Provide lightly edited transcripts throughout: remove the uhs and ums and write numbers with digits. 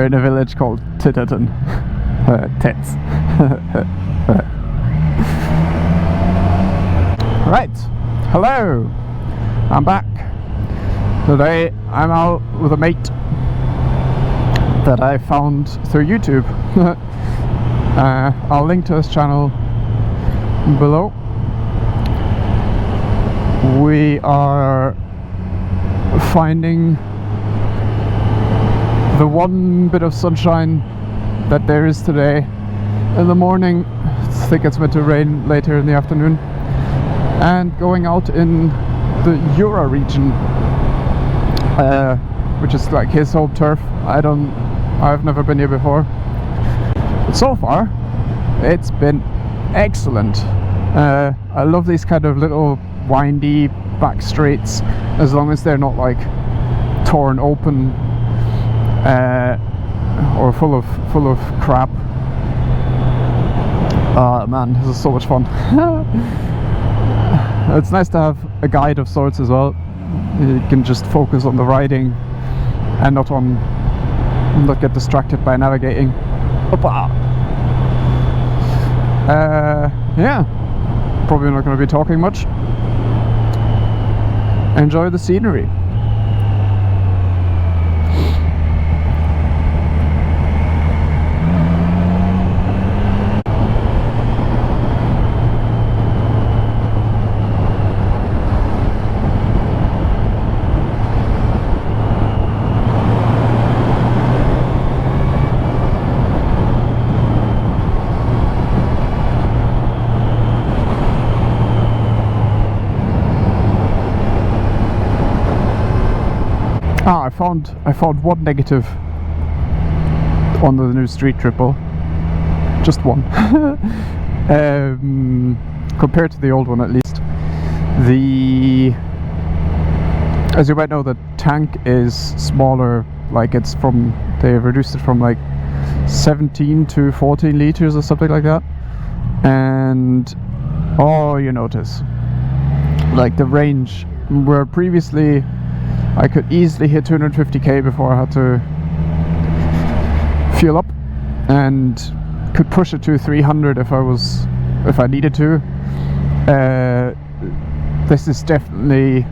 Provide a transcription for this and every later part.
We're in a village called Titterton. Tits. Right, hello, I'm back. Today I'm out with a mate that I found through YouTube. I'll link to his channel below. We are finding the one bit of sunshine that there is today in the morning. I think it's meant to rain later in the afternoon, and going out in the Jura region, which is like his home turf. I've never been here before, but so far it's been excellent. I love these kind of little windy back streets, as long as they're not like torn open or full of crap. Man, this is so much fun. It's nice to have a guide of sorts as well. You can just focus on the riding and not get distracted by navigating. Yeah, probably not going to be talking much. Enjoy the scenery. I found one negative on the new street triple. Just one. Compared to the old one, at least. As you might know, the tank is smaller. Like they've reduced it from like 17 to 14 liters or something like that. And you notice, like the range, where previously I could easily hit 250k before I had to fuel up, and could push it to 300 if I needed to. This is definitely,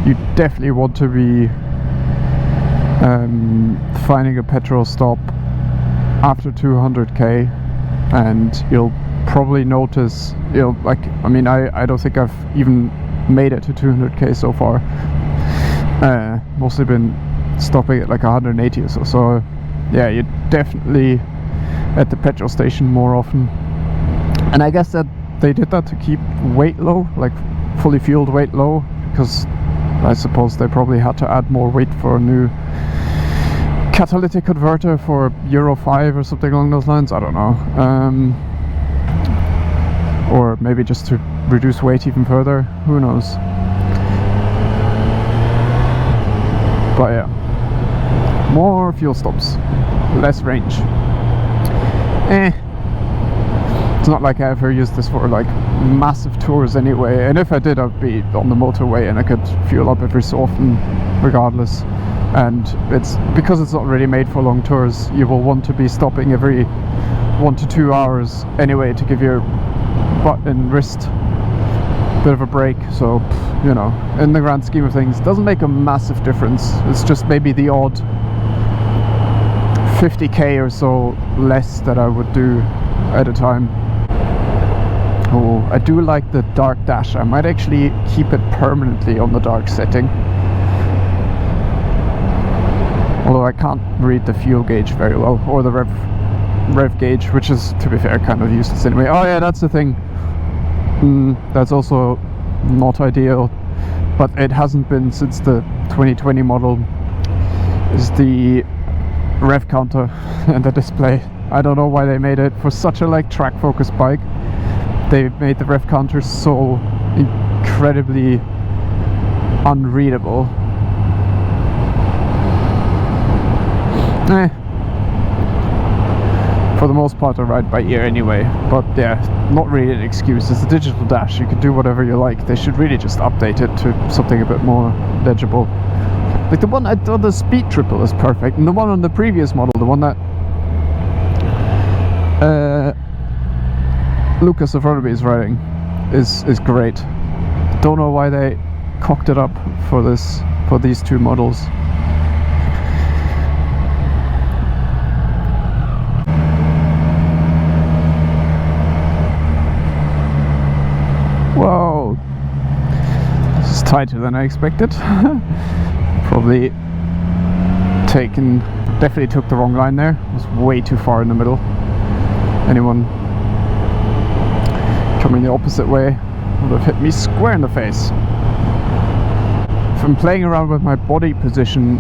you definitely want to be finding a petrol stop after 200k, and you'll probably notice, I don't think I've even made it to 200k so far. Mostly been stopping at like 180 or so. So yeah, you're definitely at the petrol station more often. And I guess that they did that to keep weight low, like fully fueled weight low, because I suppose they probably had to add more weight for a new catalytic converter for Euro 5 or something along those lines. I don't know. Or maybe just to reduce weight even further. Who knows? But yeah, more fuel stops, less range. It's not like I ever used this for like massive tours anyway, and if I did, I'd be on the motorway and I could fuel up every so often regardless. And it's because it's not really made for long tours, you will want to be stopping every 1 to 2 hours anyway to give your butt and wrist a bit of a break. So, you know, in the grand scheme of things, doesn't make a massive difference. It's just maybe the odd 50k or so less that I would do at a time. Oh, I do like the dark dash. I might actually keep it permanently on the dark setting. Although I can't read the fuel gauge very well, or the rev gauge, which is, to be fair, kind of useless anyway. Oh yeah, that's the thing. That's also not ideal, but it hasn't been since the 2020 model, is the rev counter and the display. I don't know why they made it for such a like track focused bike. They made the rev counter so incredibly unreadable. For the most part I ride by ear anyway, but yeah, not really an excuse. It's a digital dash, you can do whatever you like. They should really just update it to something a bit more legible. Like the one I thought the speed triple is perfect, and the one on the previous model, the one that Lucas in front of me is riding, is great. Don't know why they cocked it up for these two models. Whoa, this is tighter than I expected. Probably definitely took the wrong line there. It was way too far in the middle. Anyone coming the opposite way would have hit me square in the face. From playing around with my body position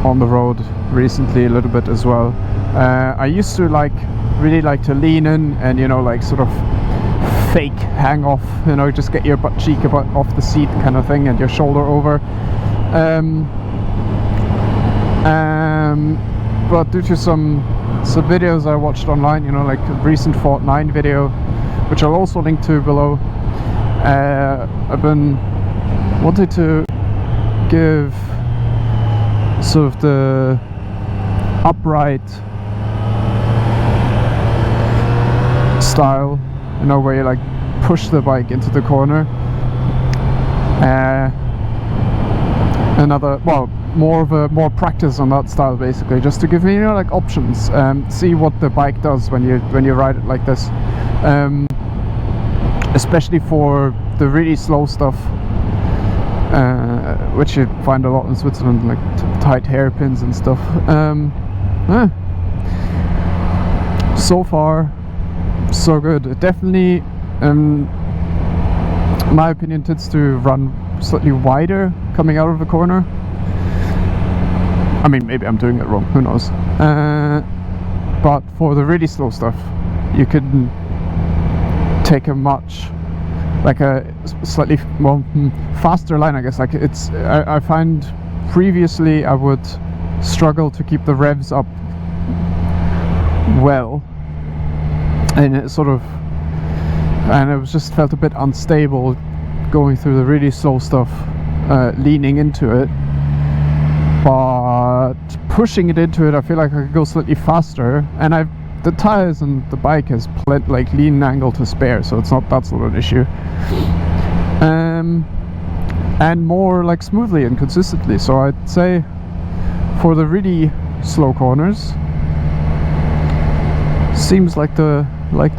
on the road recently a little bit as well, I used to really like to lean in and, you know, like sort of fake hang off, you know, just get your butt cheek off the seat kind of thing and your shoulder over. But due to some videos I watched online, you know, like a recent Fort 9 video, which I'll also link to below, I've been wanting to give sort of the upright style, you know, where you like push the bike into the corner. More practice on that style, basically, just to give me, you know, like options, see what the bike does when you ride it like this, especially for the really slow stuff, which you find a lot in Switzerland, like tight hairpins and stuff. So far so good. It definitely, in my opinion, tends to run slightly wider coming out of the corner. I mean, maybe I'm doing it wrong, who knows. But for the really slow stuff, you can take a slightly faster line, I guess. Like I find previously I would struggle to keep the revs up well, and it was just felt a bit unstable going through the really slow stuff, leaning into it. But pushing it into it, I feel like I could go slightly faster, and the tires and the bike has like lean angle to spare, so that's not an issue. And more like smoothly and consistently. So I'd say for the really slow corners, seems like the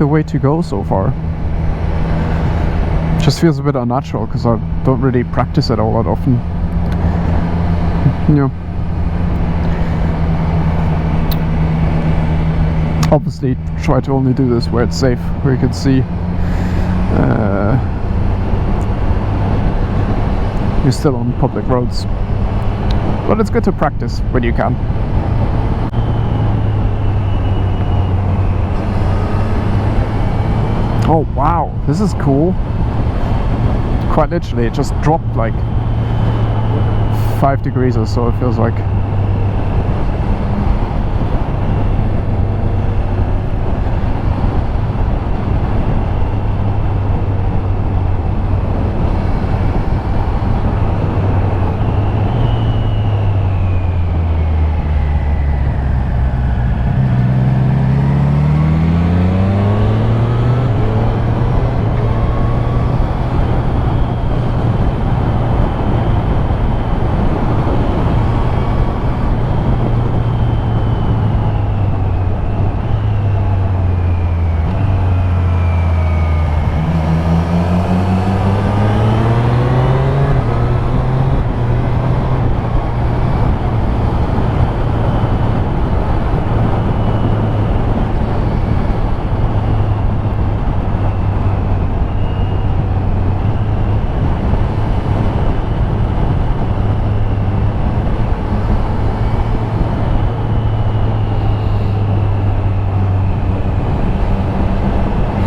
way to go so far. Just feels a bit unnatural because I don't really practice it all that often. Yeah. Obviously try to only do this where it's safe, where you can see you're still on public roads, but it's good to practice when you can. Oh wow, this is cool. Quite literally, it just dropped like 5 degrees or so, it feels like.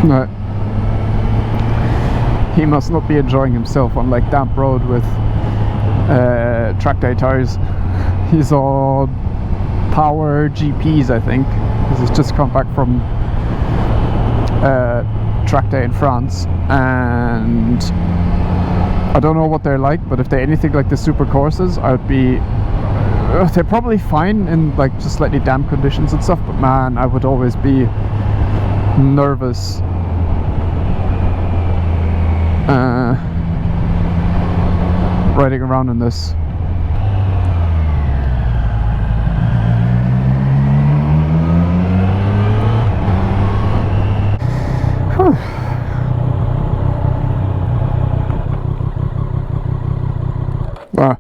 No. He must not be enjoying himself on like damp road with track day tires. He's on Power GPs, I think, because he's just come back from track day in France, and I don't know what they're like, but if they're anything like the super courses, I'd be they're probably fine in like just slightly damp conditions and stuff, but man, I would always be nervous riding around in this. Ah.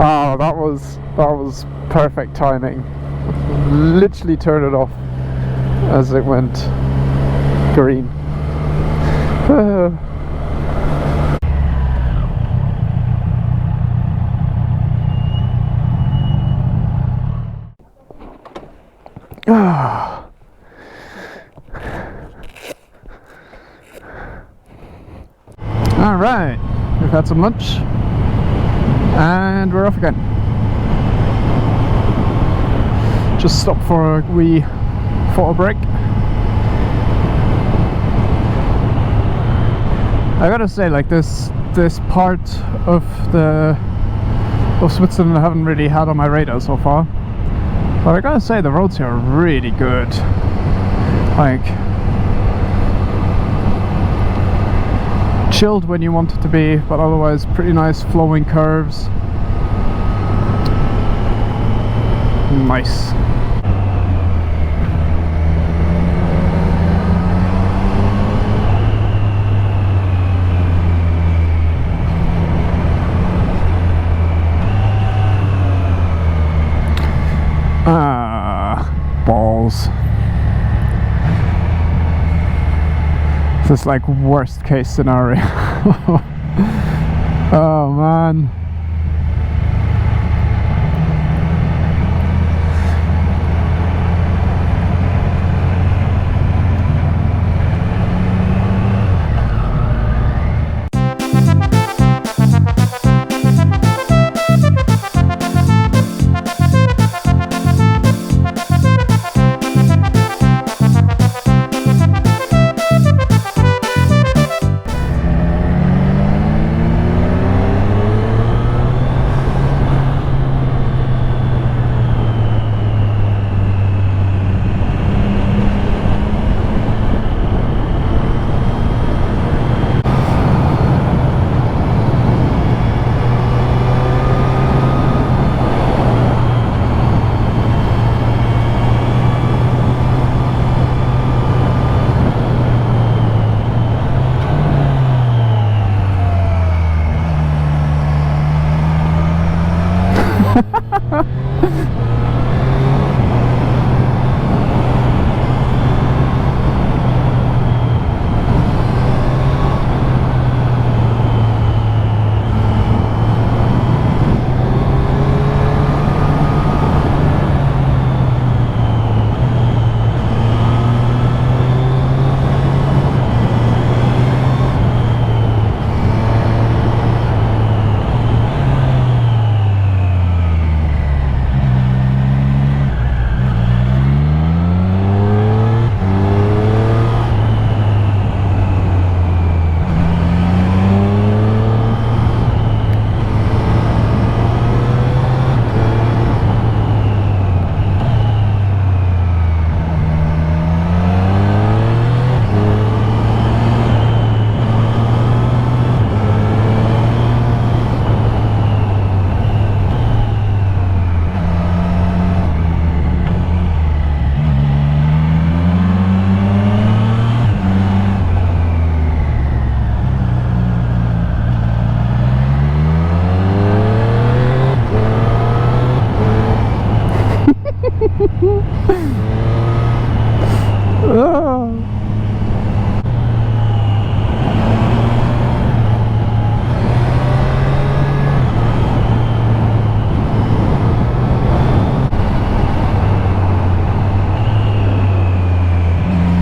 Oh, that was perfect timing. Literally turned it off as it went green. Alright, we've had some lunch and we're off again. Just stopped for a wee photo break. I gotta say, like this part of Switzerland I haven't really had on my radar so far. But I gotta say, the roads here are really good. Like, chilled when you want it to be, but otherwise pretty nice flowing curves. Nice. Balls. This is like worst case scenario. Oh man.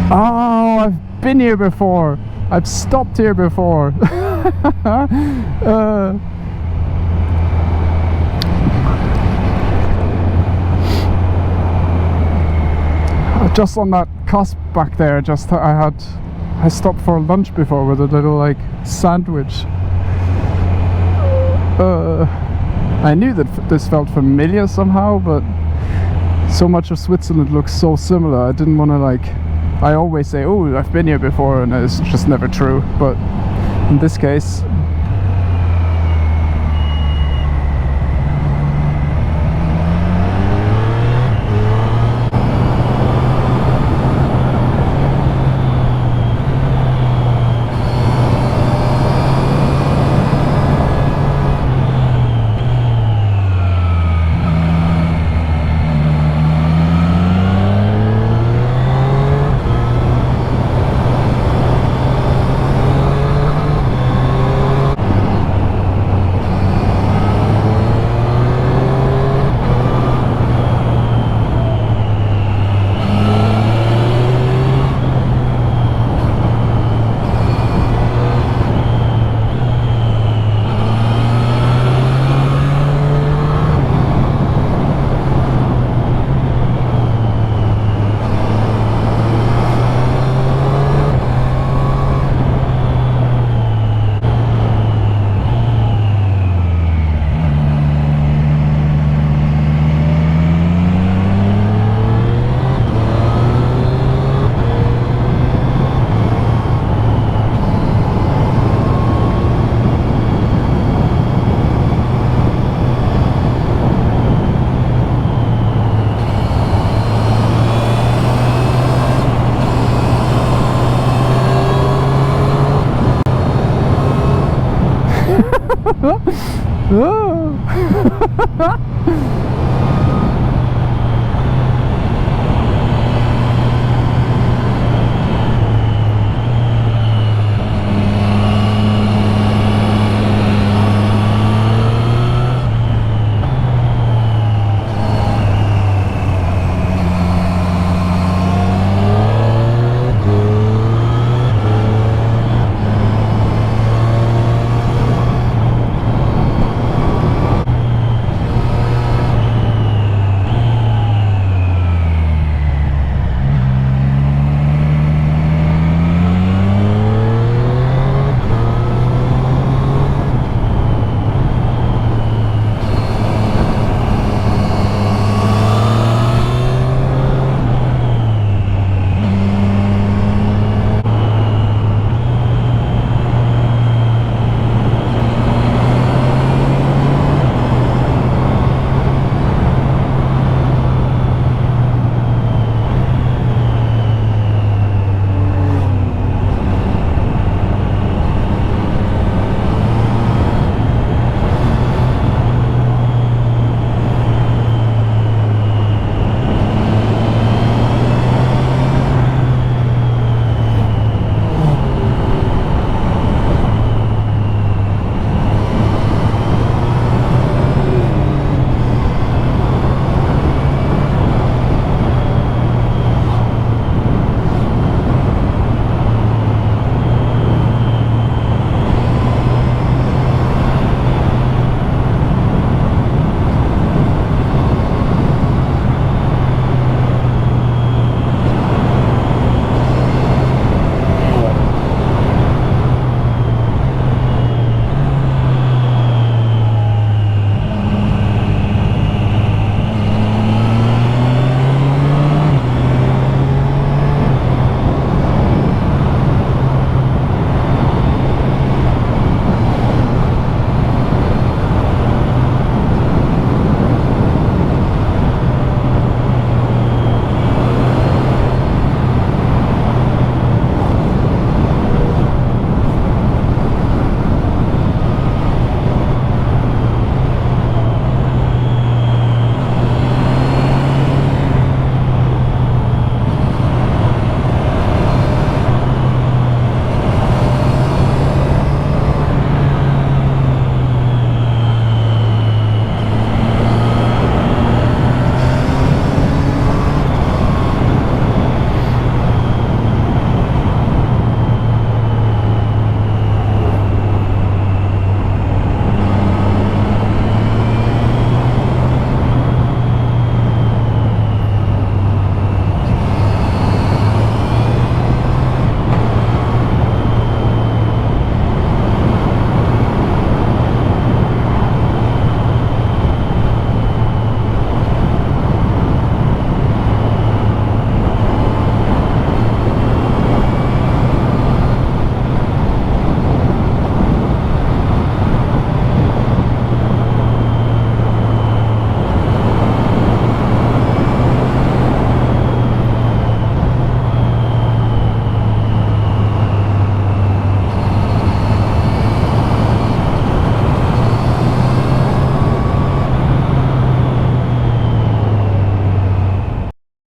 Oh, I've been here before. I've stopped here before. just on that cusp back there, I stopped for lunch before with a little like sandwich. I knew that this felt familiar somehow, but so much of Switzerland looks so similar. I didn't want to like. I always say, "Oh, I've been here before," and it's just never true. But in this case.